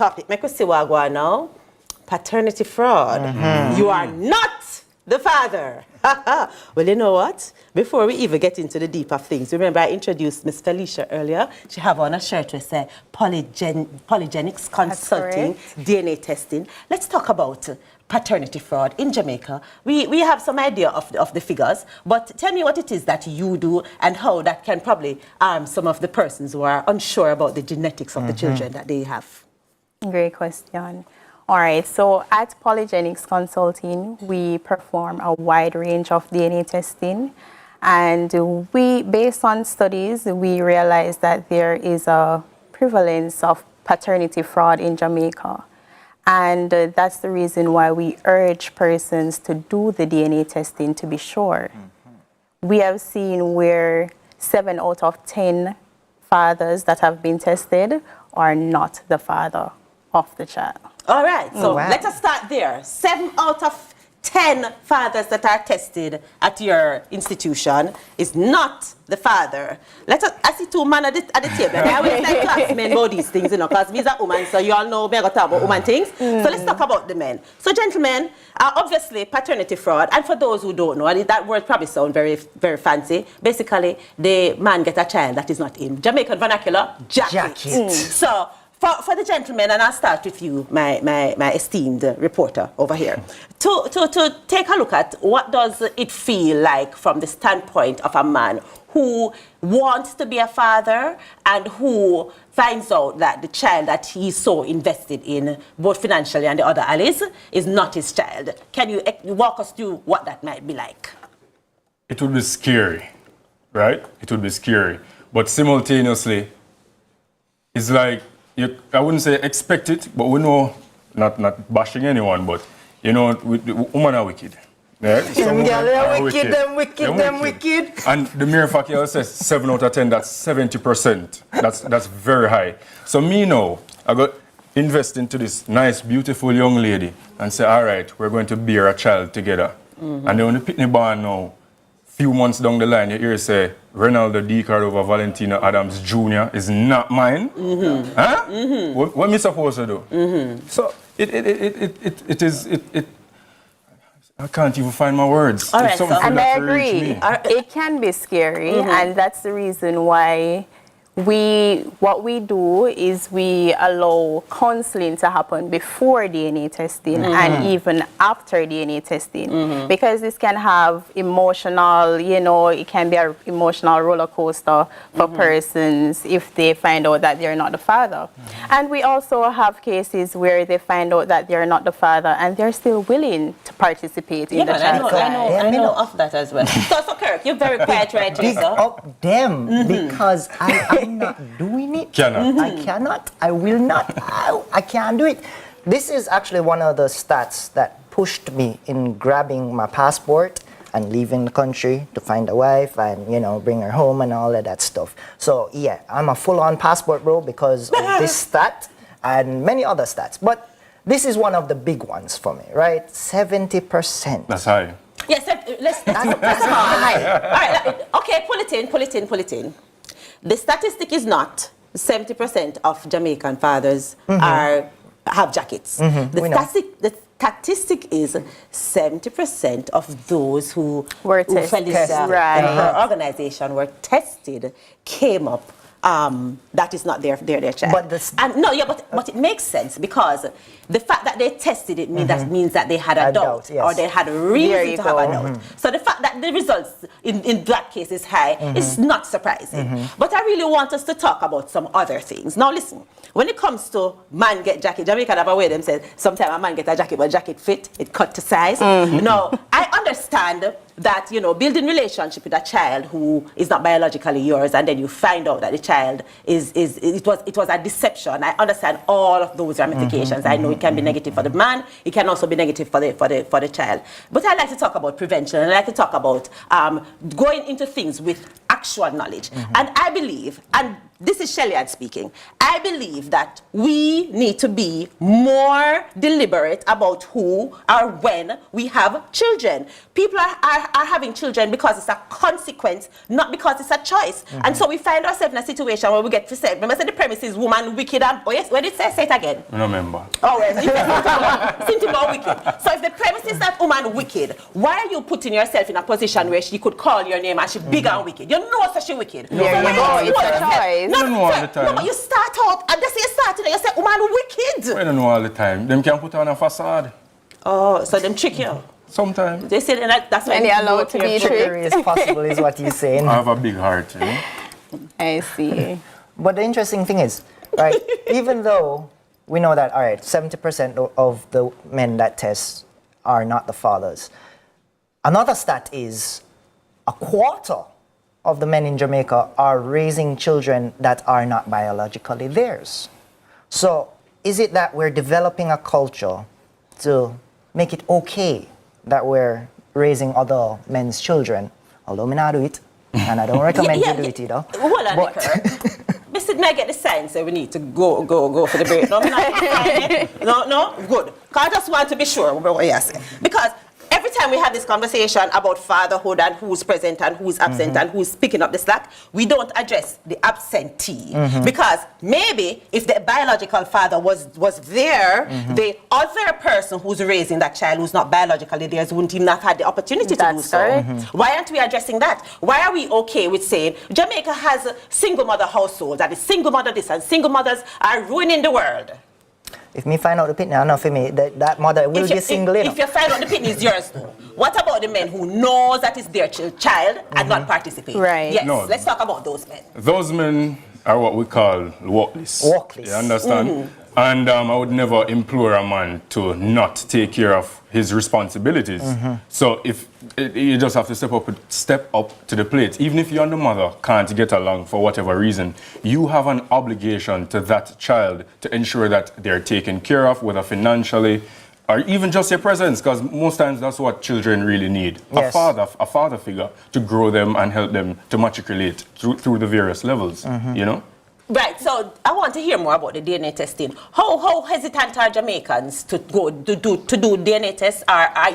topic. Make us see what I go on now. Paternity fraud. You are not the father. Well, you know what? Before we even get into the deep of things, remember I introduced Miss Felicia earlier. She have on a shirt that says Polygenics Consulting, DNA testing. Let's talk about paternity fraud in Jamaica. We have some idea of the figures, but tell me what it is that you do and how that can probably arm some of the persons who are unsure about the genetics of the children that they have. Great question. All right, so at Polygenics Consulting, we perform a wide range of DNA testing. And based on studies, we realize that there is a prevalence of paternity fraud in Jamaica. And that's the reason why we urge persons to do the DNA testing to be sure. We have seen where 7 out of 10 fathers that have been tested are not the father of the child. All right, so let us start there. 7 out of 10 fathers that are tested at your institution is not the father. I see 2 men at the table. I always like to ask men about these things, you know, because we're a woman, so you all know me, I got to talk about woman things. So let's talk about the men. So gentlemen, obviously paternity fraud, and for those who don't know, that word probably sounds very, very fancy. Basically, the man gets a child that is not him. Jamaican vernacular, jacket. So, for the gentleman, and I'll start with you, my esteemed reporter over here, to take a look at what does it feel like from the standpoint of a man who wants to be a father and who finds out that the child that he's so invested in, both financially and the other alleys, is not his child. Can you walk us through what that might be like? It would be scary, right? It would be scary. But simultaneously, it's like, I wouldn't say expect it, but we know, not bashing anyone, but you know, women are wicked. Yeah? Some women are wicked. Them wicked. And the mere fact you says 7 out of 10, that's 70%. That's very high. So me now, I got invest into this nice, beautiful young lady and say, all right, we're going to bear a child together. And then when the pitney born now, few months down the line, you hear say, Ronaldo D. Cordova Valentino Adams Jr. is not mine. Huh? What am I supposed to do? So it is. I can't even find my words. All right, and I agree. It can be scary, and that's the reason why what we do is we allow counseling to happen before DNA testing and even after DNA testing, because this can have emotional, it can be an emotional roller coaster for persons if they find out that they're not the father. And we also have cases where they find out that they're not the father and they're still willing to participate in the child. I know of that as well. So Kirk, you're very quiet right here. Big up them because I'm not doing it. I cannot. I will not. I can't do it. This is actually one of the stats that pushed me in grabbing my passport and leaving the country to find a wife and, bring her home and all of that stuff. So, yeah, I'm a full-on passport bro because of this stat and many other stats. But this is one of the big ones for me, right? 70%. That's high. Yes, that's high. All right, okay, pull it in. The statistic is not 70% of Jamaican fathers have jackets. The statistic is 70% of those who Felicia and her organization were tested came up that is not their child. But it makes sense because the fact that they tested it means that they had a doubt, or they had a reason to have a doubt. So the fact that the results in that case is high is not surprising. But I really want us to talk about some other things. Now listen, when it comes to man get jacket, Jamaica have a way them say sometimes a man get a jacket, but jacket fit, it cut to size. Now I understand that building relationship with a child who is not biologically yours, and then you find out that the child it was a deception. I understand all of those ramifications. I know it can be negative for the man, it can also be negative for the child. But I like to talk about prevention, and I like to talk about going into things with actual knowledge. And I believe, and this is Shelley speaking. I believe that we need to be more deliberate about who or when we have children. People are having children because it's a consequence, not because it's a choice. And so we find ourselves in a situation where we get to say, remember, say the premise is woman wicked and, oh yes, where did it say? Say it again. I don't remember. Oh, yes. Simply more wicked. So if the premise is that woman wicked, why are you putting yourself in a position where she could call your name and she's big and wicked? You know that she's wicked. Yeah, you know, it's a choice. You don't know all the time. No, but you start out, and that's you started, and you say, woman wicked. I don't know all the time. Them can put on a facade. Oh, so them trick you. Sometimes. They say that's why And they're allowed to be Trickery is possible, is what he's saying. I have a big heart, you know. I see. But the interesting thing is, right, even though we know that, all right, 70% of the men that test are not the fathers, another stat is a quarter of the men in Jamaica are raising children that are not biologically theirs. So is it that we're developing a culture to make it okay that we're raising other men's children? Although me not do it, and I don't recommend you do it either. Hold on, Mr. May I get the sign so we need to go for the break. No, good. Because I just want to be sure what you say. Because every time we have this conversation about fatherhood and who's present and who's absent and who's picking up the slack, we don't address the absentee. Because maybe if the biological father was there, the other person who's raising that child who's not biologically theirs wouldn't even have had the opportunity to do so. Why aren't we addressing that? Why are we okay with saying Jamaica has a single mother household, that is single mother this and single mothers are ruining the world? If me find out the pitney, enough for me, that mother will be single. If you find out the pitney is yours, though, what about the men who knows that it's their child and not participate? Right. Yes, No. let's talk about those men. Those men are what we call walkless. Walkless. You understand? And I would never implore a man to not take care of his responsibilities. So if you just have to step up to the plate. Even if you and the mother can't get along for whatever reason, you have an obligation to that child to ensure that they're taken care of, whether financially or even just your presence, because most times that's what children really need. Yes. A father figure to grow them and help them to matriculate through the various levels, you know? Right, so I want to hear more about the DNA testing. How hesitant are Jamaicans to go to do DNA tests?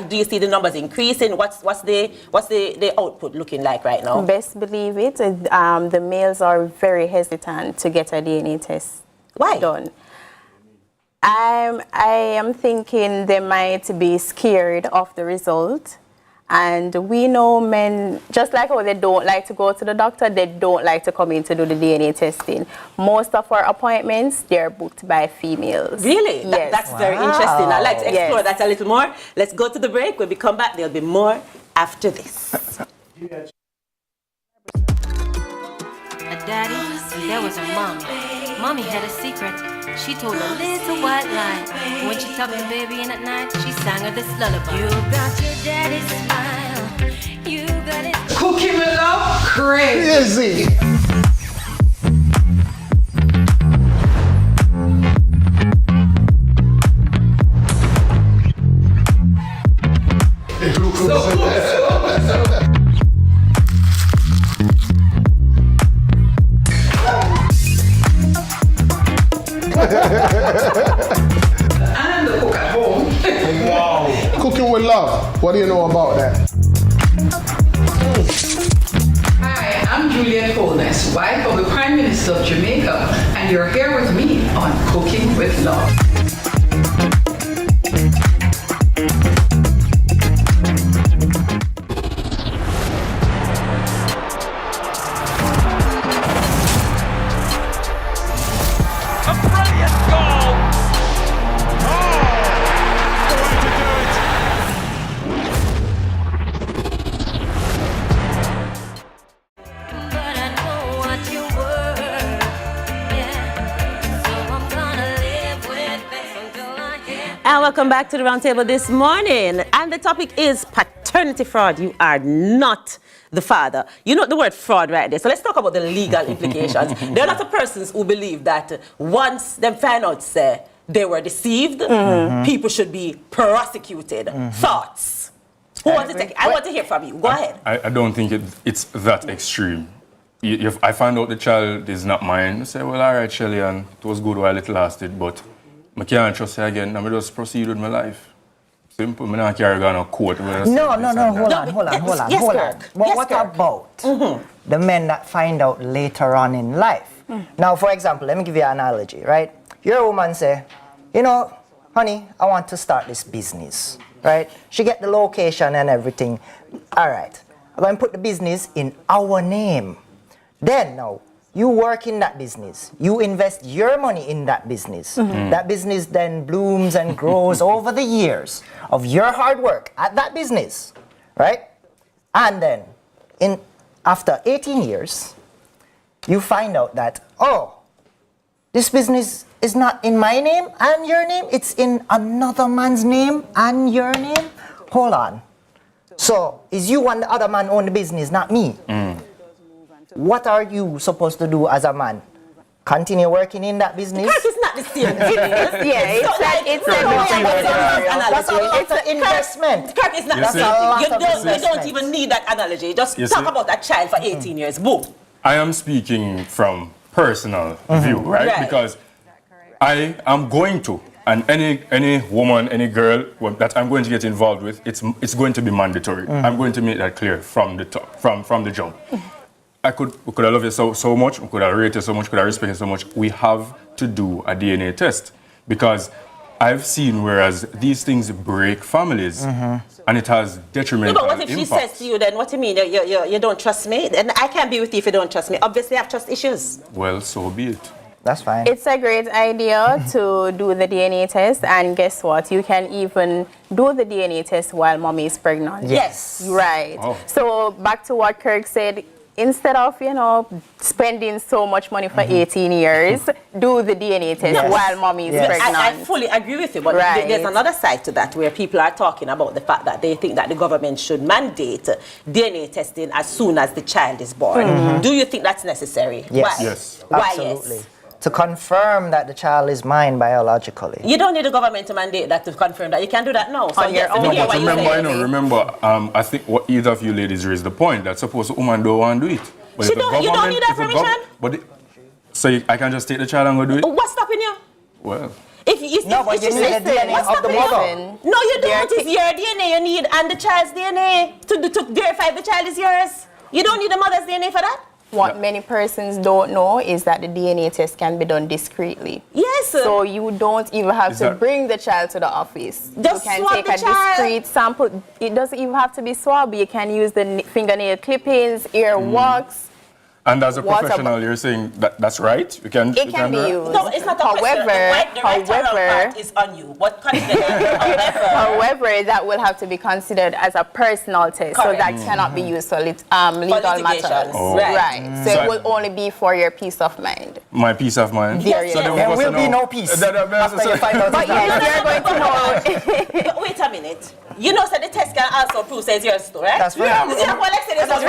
Do you see the numbers increasing? What's the output looking like right now? Best believe it, the males are very hesitant to get a DNA test done. I am thinking they might be scared of the result. And we know men, just like how they don't like to go to the doctor, they don't like to come in to do the DNA testing. Most of our appointments, they're booked by females. Really? Yes. That's very interesting. I'd like to explore that a little more. Let's go to the break. When we come back, there'll be more after this. A daddy, there was a mommy. Mommy had a secret. She told a little white lie. When she tucked the baby in at night, she sang her this lullaby. You got your daddy's smile. You got it. Cooking with love, crazy. I'm the cook at home. Wow. Cooking with love. What do you know about that? Hi, I'm Juliet Holness, wife of the Prime Minister of Jamaica, and you're here with me on Cooking with Love. But I know what you were. Yeah. So I'm gonna live with this until I get. And welcome back to the roundtable this morning. And the topic is paternity fraud. You are not the father. You know the word fraud right there. So let's talk about the legal implications. There are a lot of persons who believe that once they find out, say, they were deceived, people should be prosecuted. Thoughts? Who wants to take it? I want to hear from you. Go ahead. I don't think it's that extreme. I find out the child is not mine, I say, well, all right, Shelly, and it was good while it lasted, but I can't trust you again. I'm just proceed with my life. Simple. I'm not carry on a court. No, hold on. Yes, Kirk. What about the men that find out later on in life? Now, for example, let me give you an analogy, right? Your woman say, you know, honey, I want to start this business, right? She get the location and everything. All right, I'm going to put the business in our name. Then now, you work in that business. You invest your money in that business. That business then blooms and grows over the years of your hard work at that business, right? And then, after 18 years, you find out that, oh, this business is not in my name and your name. It's in another man's name and your name. Hold on. So, is you and the other man own the business, not me? What are you supposed to do as a man? Continue working in that business? Kirk is not the same thing. That's a lot of investment. Kirk is not the same thing. You don't even need that analogy. Just talk about that child for 18 years. Boom. I am speaking from personal view, right? Because I am going to, and any woman, any girl that I'm going to get involved with, it's going to be mandatory. I'm going to make that clear from the top, from the jump. We could have loved you so much, we could have rated you so much, could have respected you so much. We have to do a DNA test because I've seen whereas these things break families and it has detrimental No, but what if she impacts. says to you then, what do you mean, you don't trust me? And I can't be with you if you don't trust me. Obviously I have trust issues. Well, so be it. That's fine. It's a great idea to do the DNA test, and guess what? You can even do the DNA test while mommy is pregnant. Yes. Right. Oh. So back to what Kirk said, instead of, spending so much money for 18 years, do the DNA test while mommy is pregnant. I fully agree with you, but there's another side to that where people are talking about the fact that they think that the government should mandate DNA testing as soon as the child is born. Do you think that's necessary? Yes. Why? Yes. Why Absolutely. yes? To confirm that the child is mine biologically. You don't need the government to mandate that to confirm that. You can do that now. So On your own. hear what you say. Remember, I think what either of you ladies raised the point that suppose a woman don't want to do it. But She if the don't- you don't need if her the gov- permission? but I can just take the child and go do it? What's stopping you? Well, If you but you need the DNA what's of the stopping you? mother. No, you don't. It's your DNA you need and the child's DNA to verify the child is yours. You don't need the mother's DNA for that. What many persons don't know is that the DNA test can be done discreetly. Yes. So you don't even have Is to that- bring the child to the office. Just you can swab take the a child. discreet sample. It doesn't even have to be swab. You can use the fingernail clippings, ear wax. and as a What professional, about- you're saying that's right? It can be used. No, it's not a question. The right part is on you. What However, that will have to be considered as a personal test, so Correct. that cannot be used for legal litigation. matters. Oh. Right. So So it will only be for your peace of mind. My peace of mind. There you So go. then There we will must be know- no peace That- after you find out. But yes, you're going to know. But wait a minute. You know, so the test can also prove says yours too, right? That's right. You see how Alex said it's Right,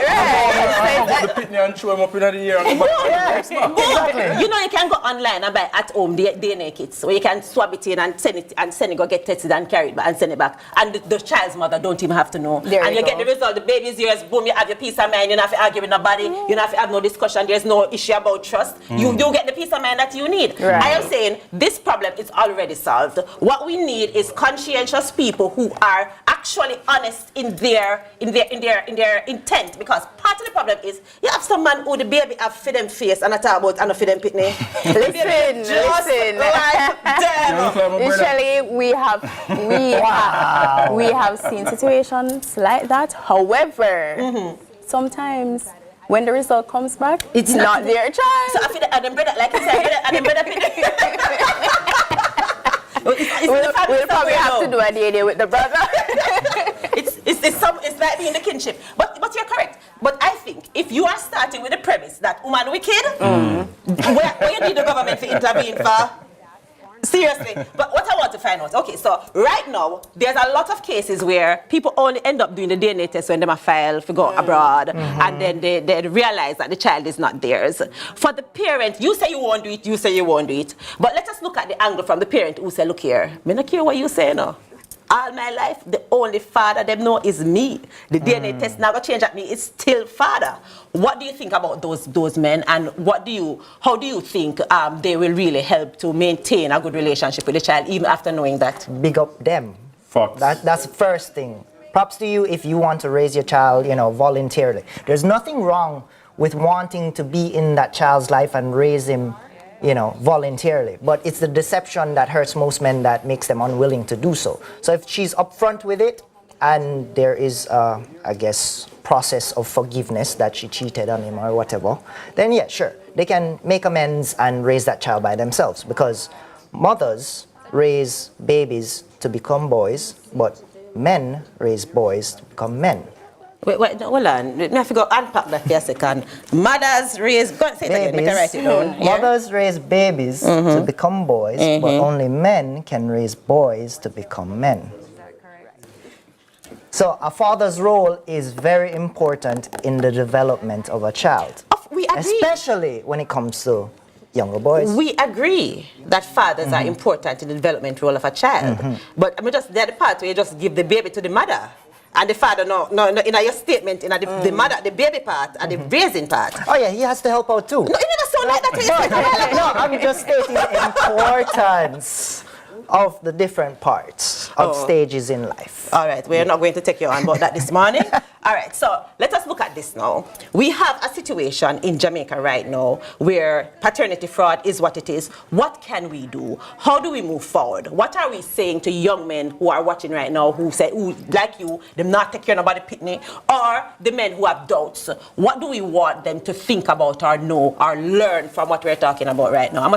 I'm right. going to put me and throw him up in the air and go back. Exactly. You know, you can go online and buy at home the DNA kits, where you can swab it in and send it go get tested and carry it back and send it back. And the child's mother don't even have to know. There and you you get go. the result. The baby's yours. Boom. You have your peace of mind. You don't have to argue with nobody. You don't have to have no discussion. There's no issue about trust. You get the peace of mind that you need. Right. I am saying this problem is already solved. What we need is conscientious people who are actually honest in their intent. Because part of the problem is you have some man who the baby have for them face and I talk about and for them pitney. Listen. Like them. Usually we have seen situations like that. However, sometimes when the result comes back, it's not their child. So I feel that Adam brother, like I said, Adam brother We'll probably have to do a DNA with the brother. it's like being the kinship. But you're correct. But I think if you are starting with the premise that woman wicked, where you need the government to intervene for? Seriously. But what I want to find out, okay, so right now, there's a lot of cases where people only end up doing the DNA test when they are file to go abroad, and then they realize that the child is not theirs. For the parent, you say you won't do it, you say you won't do it. But let us look at the angle from the parent who say, look here, I don't care what you say now. all my life, the only father them know is me. The DNA test never change at me. It's still father. What do you think about those men, and how do you think they will really help to maintain a good relationship with the child even after knowing that? Big up them. Facts. That's the first thing. Props to you if you want to raise your child, voluntarily. There's nothing wrong with wanting to be in that child's life and raise him, voluntarily. But it's the deception that hurts most men that makes them unwilling to do so. So if she's upfront with it, and there is, process of forgiveness that she cheated on him or whatever, then yeah, sure, they can make amends and raise that child by themselves, because mothers raise babies to become boys, but men raise boys to become men. Wait, no, hold on. Let me have to go unpack that for a second. Mothers raise, go and say it again, make I write it down. Yeah? Mothers raise babies to become boys, but only men can raise boys to become men. So a father's role is very important in the development of a child. We agree. Especially when it comes to younger boys. We agree that fathers are important in the development role of a child. But I mean, just the other part where you just give the baby to the mother. And the father, no, in your statement, in the mother, the baby part and the raising part. Oh yeah, he has to help out too. No, you never sound like that. No, I'm just stating the importance of the different parts of stages in life. All right, we're not going to take you on about that this morning. All right, so let us look at this now. We have a situation in Jamaica right now where paternity fraud is what it is. What can we do? How do we move forward? What are we saying to young men who are watching right now who say, like you, them not take care of nobody pitney, or the men who have doubts? What do we want them to think about or know or learn from what we're talking about right now?